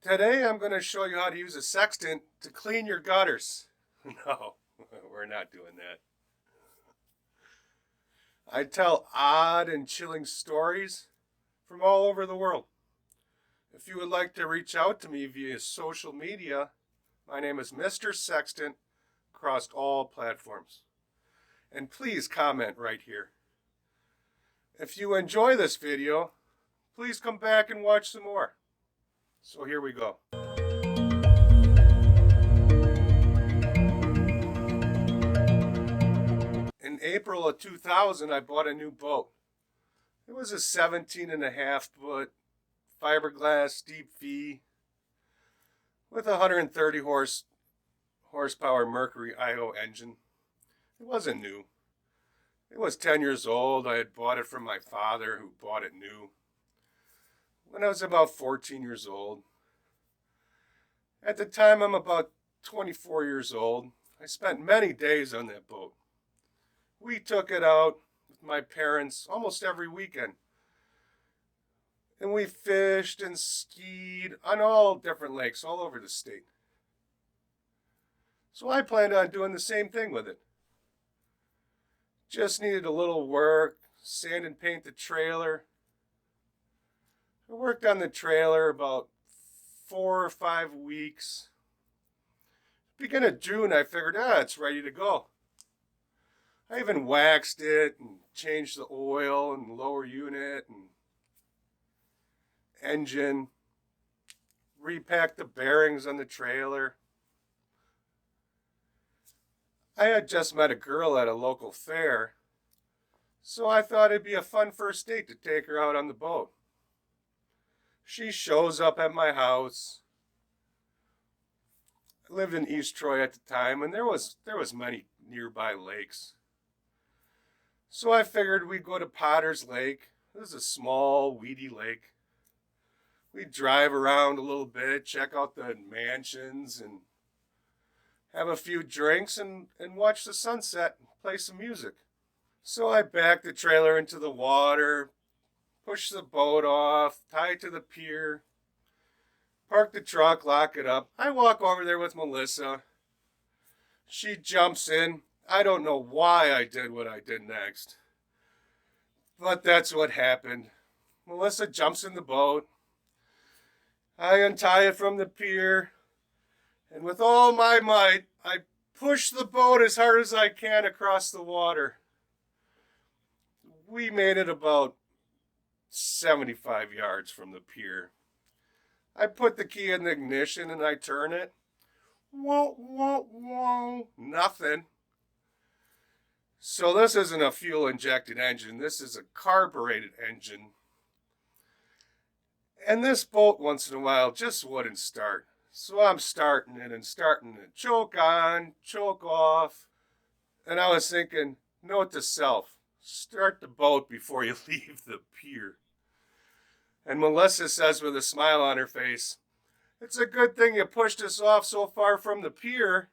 Today I'm going to show you how to use a sextant to clean your gutters. No, we're not doing that. I tell odd and chilling stories from all over the world. If you would like to reach out to me via social media, my name is Mr. Sextant across all platforms. And please comment right here. If you enjoy this video, please come back and watch some more. So here we go. In April of 2000, I bought a new boat. It was a 17.5-foot fiberglass deep V with a 130 horsepower Mercury IO engine. It wasn't new. It was 10 years old. I had bought it from my father, who bought it new when I was about 14 years old. At the time, I'm about 24 years old. I spent many days on that boat. We took it out with my parents almost every weekend. And we fished and skied on all different lakes all over the state. So I planned on doing the same thing with it. Just needed a little work, sand and paint the trailer. I worked on the trailer about 4 or 5 weeks. Beginning of June, I figured, it's ready to go. I even waxed it and changed the oil and lower unit and engine, repacked the bearings on the trailer. I had just met a girl at a local fair, so I thought it'd be a fun first date to take her out on the boat. She shows up at my house. I lived in East Troy at the time, and there was many nearby lakes. So I figured we'd go to Potter's Lake. This is a small, weedy lake. We'd drive around a little bit, check out the mansions, and have a few drinks and watch the sunset and play some music. So I backed the trailer into the water, pushed the boat off, tie it to the pier, park the truck, lock it up. I walk over there with Melissa. She jumps in. I don't know why I did what I did next, but that's what happened. Melissa jumps in the boat. I untie it from the pier, and with all my might, I push the boat as hard as I can across the water. We made it about 75 yards from the pier. I put the key in the ignition and I turn it. Whoa, whoa, whoa. Nothing. So this isn't a fuel-injected engine. This is a carbureted engine. And this boat, once in a while, just wouldn't start. So I'm starting it and starting to choke on, choke off. And I was thinking, note to self, start the boat before you leave the pier. And Melissa says with a smile on her face, "It's a good thing you pushed us off so far from the pier."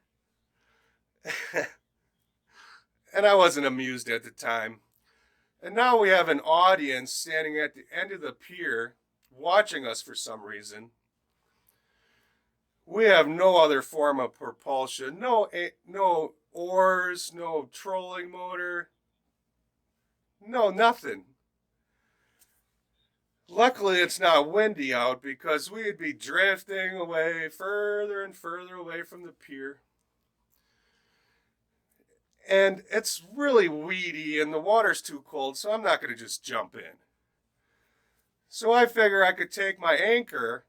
And I wasn't amused at the time. And now we have an audience standing at the end of the pier watching us for some reason. We have no other form of propulsion, no oars, no trolling motor, no nothing. Luckily, it's not windy out because we'd be drifting away further and further away from the pier. And it's really weedy and the water's too cold, so I'm not going to just jump in. So I figure I could take my anchor,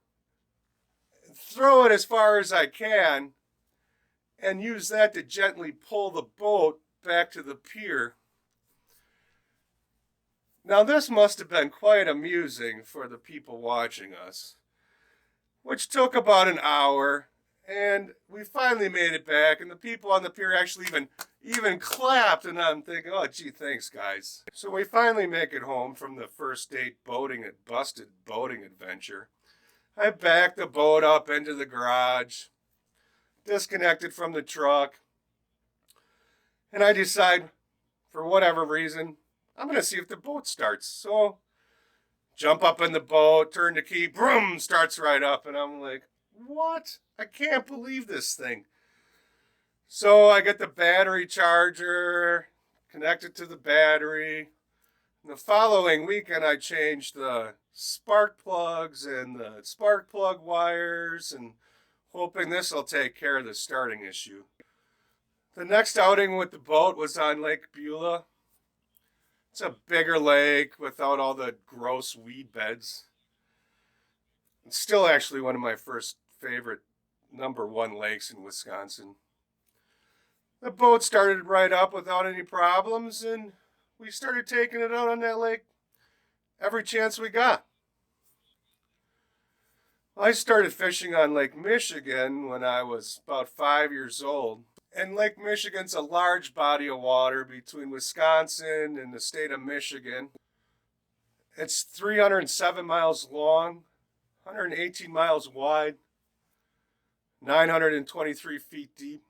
throw it as far as I can, and use that to gently pull the boat back to the pier. Now this must have been quite amusing for the people watching us, which took about an hour, and we finally made it back, and the people on the pier actually even clapped, and I'm thinking, oh gee, thanks guys. So we finally make it home from the first date busted boating adventure. I backed the boat up into the garage, disconnected from the truck, and I decide, for whatever reason, I'm going to see if the boat starts. So Jump up in the boat, turn the key, boom, starts right up. And I'm like, what? I can't believe this thing. So I get the battery charger, connect it to the battery. The following weekend, I changed the spark plugs and the spark plug wires, and hoping this will take care of the starting issue. The next outing with the boat was on Lake Beulah. It's a bigger lake without all the gross weed beds. It's still actually one of my first favorite #1 lakes in Wisconsin. The boat started right up without any problems, and we started taking it out on that lake every chance we got. I started fishing on Lake Michigan when I was about 5 years old. And Lake Michigan's a large body of water between Wisconsin and the state of Michigan. It's 307 miles long, 118 miles wide, 923 feet deep.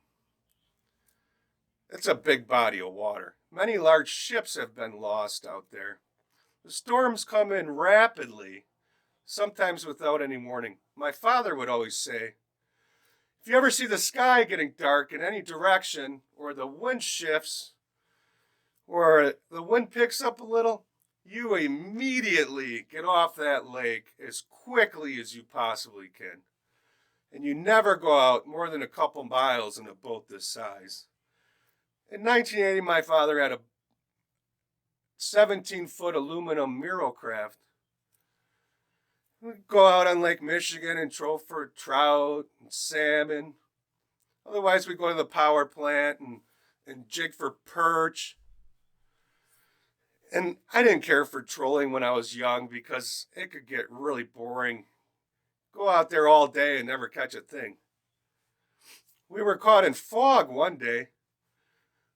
It's a big body of water. Many large ships have been lost out there. The storms come in rapidly, sometimes without any warning. My father would always say, if you ever see the sky getting dark in any direction, or the wind shifts, or the wind picks up a little, you immediately get off that lake as quickly as you possibly can. And you never go out more than a couple miles in a boat this size. In 1980, my father had a 17-foot aluminum Miro craft. We'd go out on Lake Michigan and troll for trout and salmon. Otherwise, we'd go to the power plant and jig for perch. And I didn't care for trolling when I was young because it could get really boring. Go out there all day and never catch a thing. We were caught in fog one day.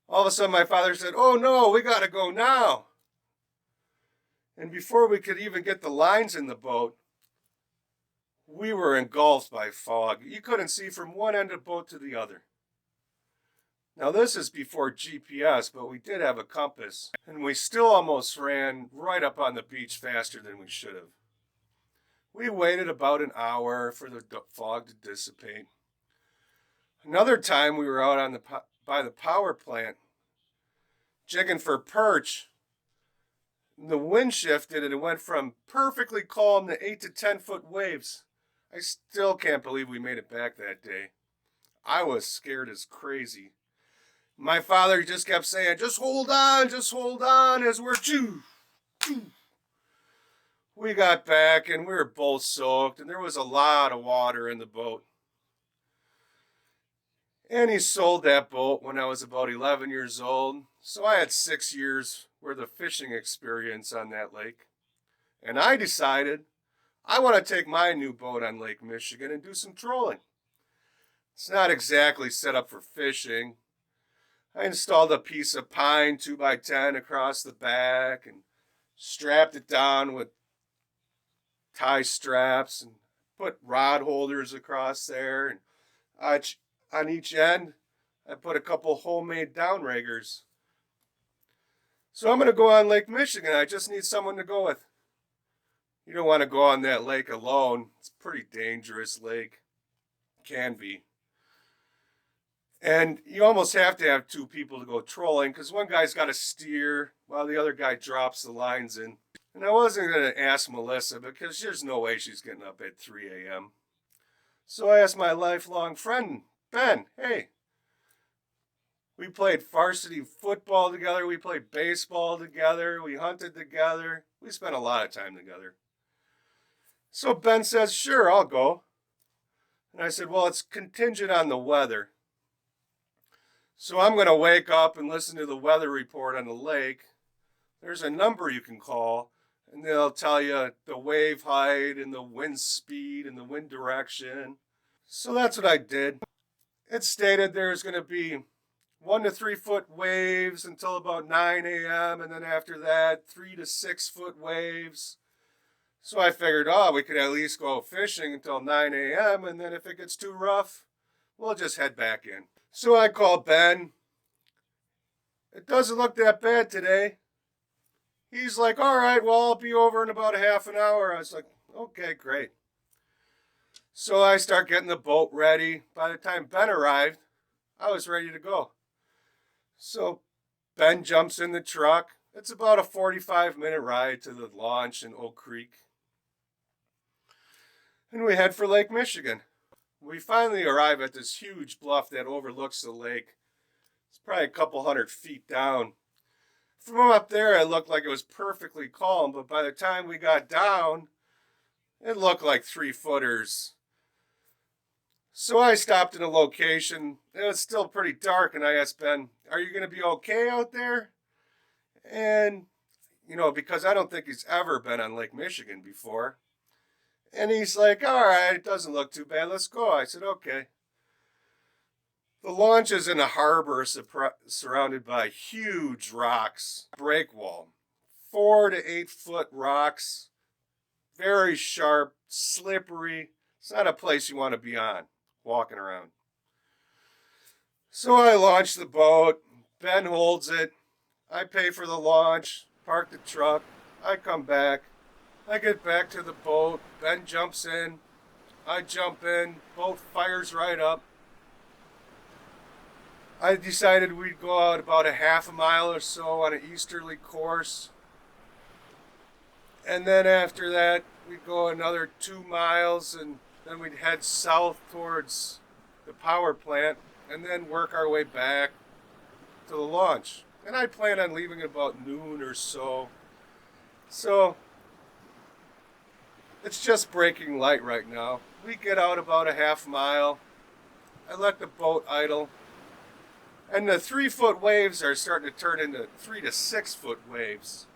All of a sudden, my father said, "Oh no, we gotta go now." And before we could even get the lines in the boat, we were engulfed by fog. You couldn't see from one end of the boat to the other. Now, this is before GPS, but we did have a compass, and we still almost ran right up on the beach faster than we should have. We waited about an hour for the fog to dissipate. Another time, we were out on by the power plant, jigging for perch. The wind shifted, and it went from perfectly calm to 8 to 10 foot waves. I still can't believe we made it back that day. I was scared as crazy. My father just kept saying, just hold on, as we're choo. We got back and we were both soaked, and there was a lot of water in the boat. And he sold that boat when I was about 11 years old, so I had 6 years worth of fishing experience on that lake. And I decided I want to take my new boat on Lake Michigan and do some trolling. It's not exactly set up for fishing. I installed a piece of pine 2x10 across the back and strapped it down with tie straps and put rod holders across there. And on each end, I put a couple homemade downriggers. So I'm going to go on Lake Michigan. I just need someone to go with. You don't want to go on that lake alone. It's a pretty dangerous lake. Can be. And you almost have to have two people to go trolling because one guy's got to steer while the other guy drops the lines in. And I wasn't going to ask Melissa because there's no way she's getting up at 3 a.m. So I asked my lifelong friend, Ben, hey, we played varsity football together. We played baseball together. We hunted together. We spent a lot of time together. So Ben says, sure, I'll go. And I said, well, it's contingent on the weather. So I'm going to wake up and listen to the weather report on the lake. There's a number you can call, and they'll tell you the wave height and the wind speed and the wind direction. So that's what I did. It stated there's going to be 1 to 3 foot waves until about 9 a.m. And then after that, 3 to 6 foot waves. So I figured, we could at least go fishing until 9 a.m. And then if it gets too rough, we'll just head back in. So I called Ben. It doesn't look that bad today. He's like, all right, well, I'll be over in about a half an hour. I was like, okay, great. So I start getting the boat ready. By the time Ben arrived, I was ready to go. So Ben jumps in the truck. It's about a 45-minute ride to the launch in Oak Creek. And we head for Lake Michigan. We finally arrive at this huge bluff that overlooks the lake. It's probably a couple 100 feet down. From up there, it looked like it was perfectly calm, but by the time we got down, it looked like 3-footers. So I stopped in a location. It was still pretty dark, and I asked Ben, are you going to be okay out there? And, because I don't think he's ever been on Lake Michigan before. And he's like, all right, it doesn't look too bad. Let's go. I said, okay. The launch is in a harbor surrounded by huge rocks, break wall, 4 to 8 foot rocks, very sharp, slippery. It's not a place you want to be on, walking around. So I launch the boat. Ben holds it. I pay for the launch, park the truck. I come back. I get back to the boat. Ben jumps in. I jump in. Boat fires right up. I decided we'd go out about a half a mile or so on an easterly course. And then after that, we'd go another 2 miles, and then we'd head south towards the power plant, and then work our way back to the launch. And I plan on leaving at about noon or so. So it's just breaking light right now. We get out about a half mile. I let the boat idle. And the 3-foot waves are starting to turn into 3 to 6 foot waves.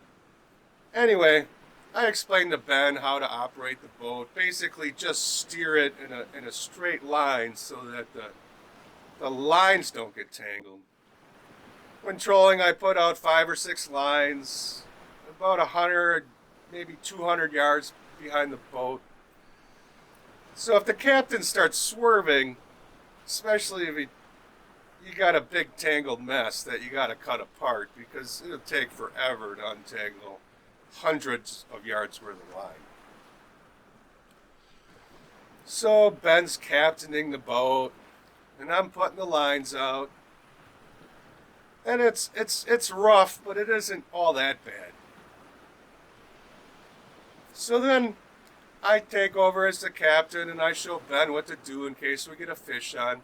Anyway, I explained to Ben how to operate the boat. Basically, just steer it in a straight line so that the lines don't get tangled. When trolling, I put out 5 or 6 lines, about 100, maybe 200 yards behind the boat. So if the captain starts swerving, especially if you got a big tangled mess that you got to cut apart, because it'll take forever to untangle hundreds of yards worth of line. So Ben's captaining the boat, and I'm putting the lines out. And it's rough, but it isn't all that bad. So then I take over as the captain, and I show Ben what to do in case we get a fish on.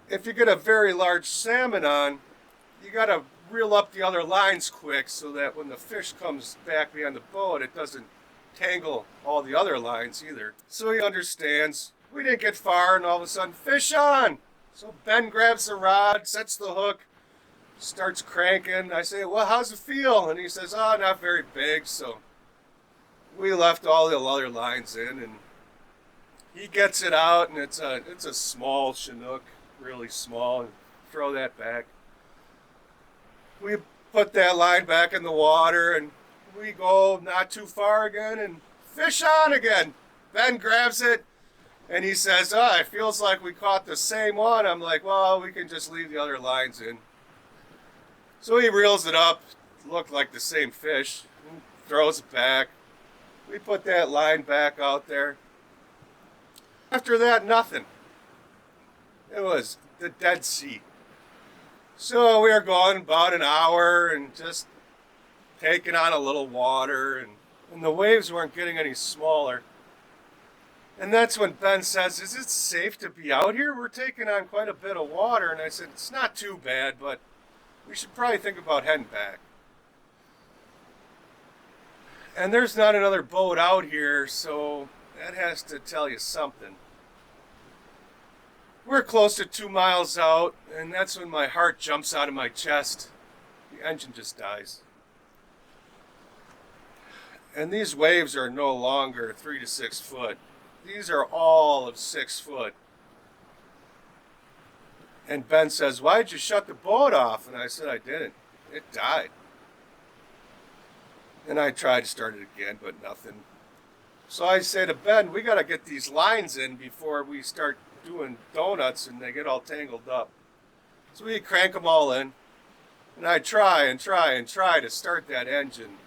If you get a very large salmon on, you got to reel up the other lines quick so that when the fish comes back behind the boat, it doesn't tangle all the other lines either. So he understands. We didn't get far, and all of a sudden, fish on! So Ben grabs the rod, sets the hook, starts cranking. I say, well, how's it feel? And he says, oh, not very big. So we left all the other lines in, and he gets it out, and it's a small Chinook, really small, and throw that back. We put that line back in the water, and we go not too far again, and fish on again. Ben grabs it, and he says, oh, it feels like we caught the same one. I'm like, well, we can just leave the other lines in. So he reels it up, looked like the same fish, and throws it back. We put that line back out there. After that, nothing. It was the Dead Sea. So we were going about an hour and just taking on a little water, and the waves weren't getting any smaller. And that's when Ben says, is it safe to be out here? We're taking on quite a bit of water. And I said, it's not too bad, but we should probably think about heading back. And there's not another boat out here, so that has to tell you something. We're close to 2 miles out, and that's when my heart jumps out of my chest. The engine just dies. And these waves are no longer 3 to 6 foot. These are all of 6 foot. And Ben says, why'd you shut the boat off? And I said, I didn't. It died. And I tried to start it again, but nothing. So I say to Ben, we got to get these lines in before we start doing donuts and they get all tangled up. So we crank them all in. And I try and try and try to start that engine.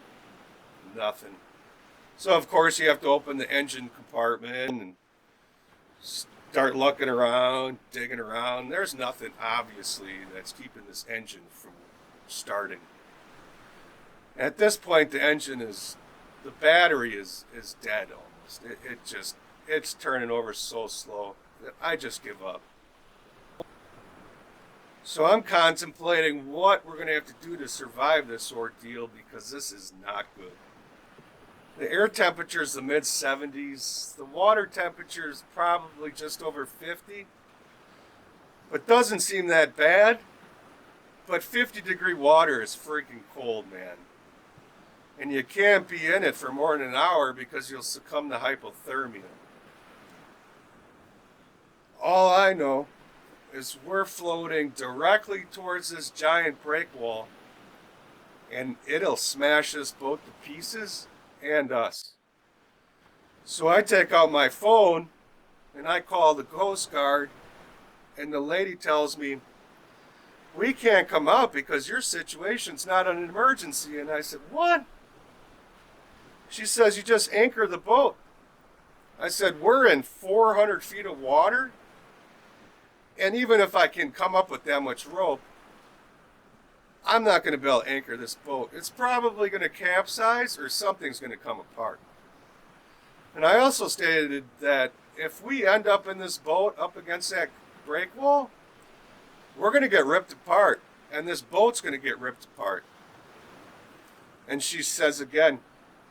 Nothing. So of course you have to open the engine compartment and start looking around, digging around. There's nothing obviously that's keeping this engine from starting. At this point the battery is dead almost. It's turning over so slow that I just give up. So I'm contemplating what we're going to have to do to survive this ordeal because this is not good. The air temperature is the mid 70s. The water temperature is probably just over 50. But doesn't seem that bad. But 50-degree water is freaking cold, man. And you can't be in it for more than an hour because you'll succumb to hypothermia. All I know is we're floating directly towards this giant break wall, and it'll smash us both to pieces and us. So I take out my phone and I call the Coast Guard, and the lady tells me, we can't come out because your situation's not an emergency. And I said, what? She says, you just anchor the boat. I said, we're in 400 feet of water. And even if I can come up with that much rope, I'm not going to be able to anchor this boat. It's probably going to capsize or something's going to come apart. And I also stated that if we end up in this boat up against that break wall, we're going to get ripped apart. And this boat's going to get ripped apart. And she says again,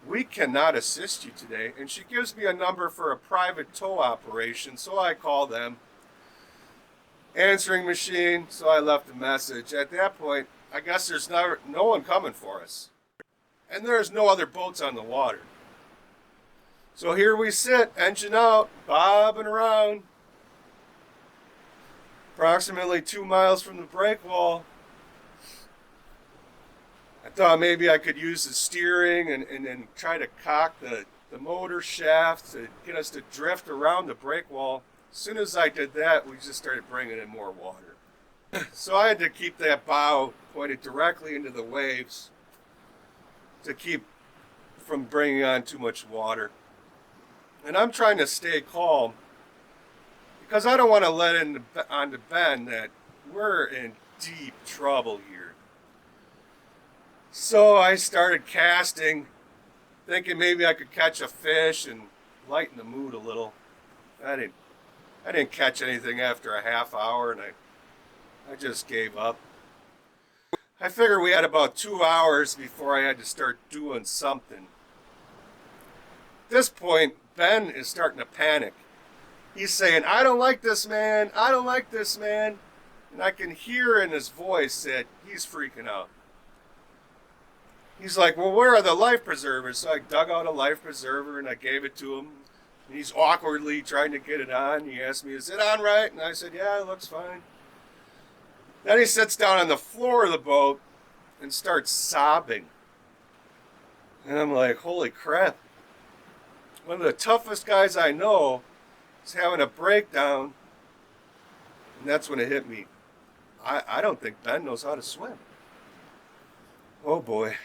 we cannot assist you today. And she gives me a number for a private tow operation. So I call them. Answering machine, so I left a message. At that point, I guess there's no one coming for us. And there's no other boats on the water. So here we sit, engine out, bobbing around. Approximately 2 miles from the break wall. I thought maybe I could use the steering and then try to cock the motor shaft to get us to drift around the break wall. As soon as I did that, we just started bringing in more water. So I had to keep that bow pointed directly into the waves to keep from bringing on too much water. And I'm trying to stay calm because I don't want to let on to Ben that we're in deep trouble here. So I started casting, thinking maybe I could catch a fish and lighten the mood a little. I didn't catch anything after a half hour, and I just gave up. I figured we had about 2 hours before I had to start doing something. At this point, Ben is starting to panic. He's saying, I don't like this, man. I don't like this, man. And I can hear in his voice that he's freaking out. He's like, well, where are the life preservers? So I dug out a life preserver and I gave it to him. And he's awkwardly trying to get it on. He asked me, is it on right? And I said, yeah, it looks fine. Then he sits down on the floor of the boat and starts sobbing. And I'm like, holy crap. One of the toughest guys I know is having a breakdown. And that's when it hit me. I don't think Ben knows how to swim. Oh boy.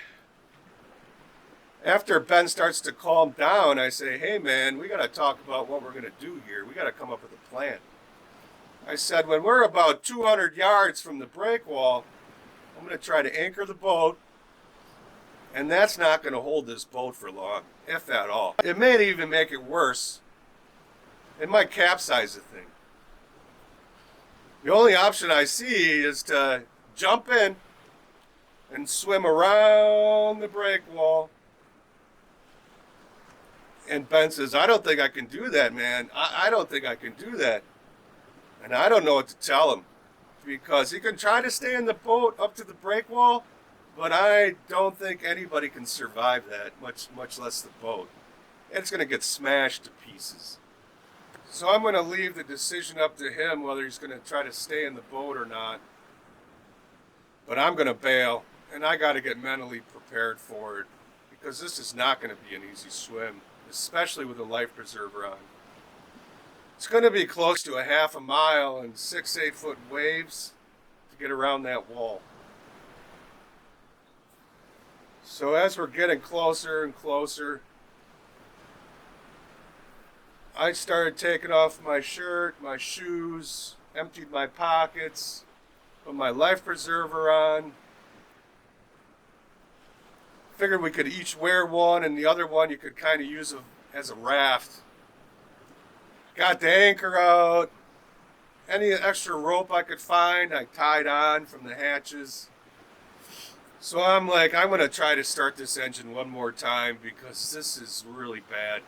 After Ben starts to calm down, I say, hey man, we got to talk about what we're going to do here. We got to come up with a plan. I said, when we're about 200 yards from the break wall, I'm going to try to anchor the boat. And that's not going to hold this boat for long, if at all. It may even make it worse. It might capsize the thing. The only option I see is to jump in and swim around the break wall. And Ben says, I don't think I can do that, man. I don't think I can do that. And I don't know what to tell him. Because he can try to stay in the boat up to the break wall, but I don't think anybody can survive that, much less the boat. It's going to get smashed to pieces. So I'm going to leave the decision up to him whether he's going to try to stay in the boat or not. But I'm going to bail, and I got to get mentally prepared for it. Because this is not going to be an easy swim, especially with a life preserver on. It's going to be close to a half a mile and 6-8 foot waves to get around that wall. So as we're getting closer and closer, I started taking off my shirt, my shoes, emptied my pockets, put my life preserver on. Figured we could each wear one, and the other one you could kind of use as a raft. Got the anchor out. Any extra rope I could find, I tied on from the hatches. So I'm like, I'm going to try to start this engine one more time because this is really bad.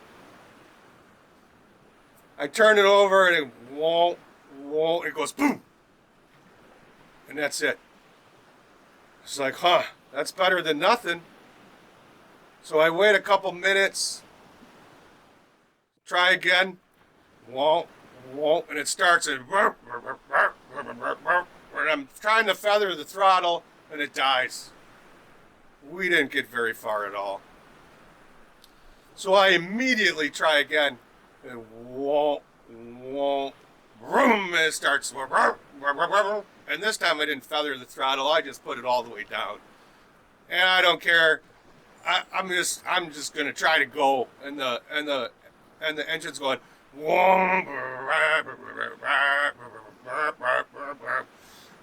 I turn it over and it won't. It goes boom. And that's it. It's like, huh, that's better than nothing. So I wait a couple minutes. Try again. Won't. And it starts and I'm trying to feather the throttle and it dies. We didn't get very far at all. So I immediately try again. And vroom, and it starts. And this time I didn't feather the throttle. I just put it all the way down. And I don't care. I'm just gonna try to go. And the engine's going.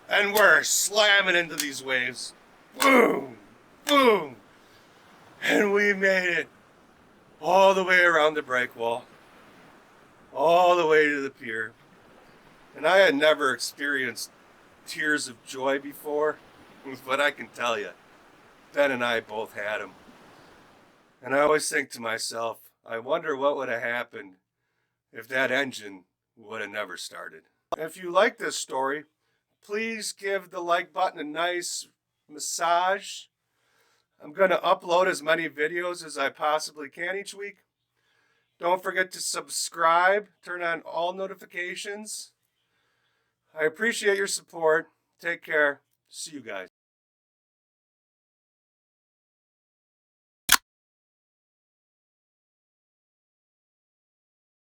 And we're slamming into these waves. Boom, boom. And we made it all the way around the break wall, all the way to the pier. And I had never experienced tears of joy before, but I can tell you, Ben and I both had them. And I always think to myself, I wonder what would have happened if that engine would have never started. If you like this story, please give the like button a nice massage. I'm going to upload as many videos as I possibly can each week. Don't forget to subscribe, turn on all notifications. I appreciate your support. Take care. See you guys.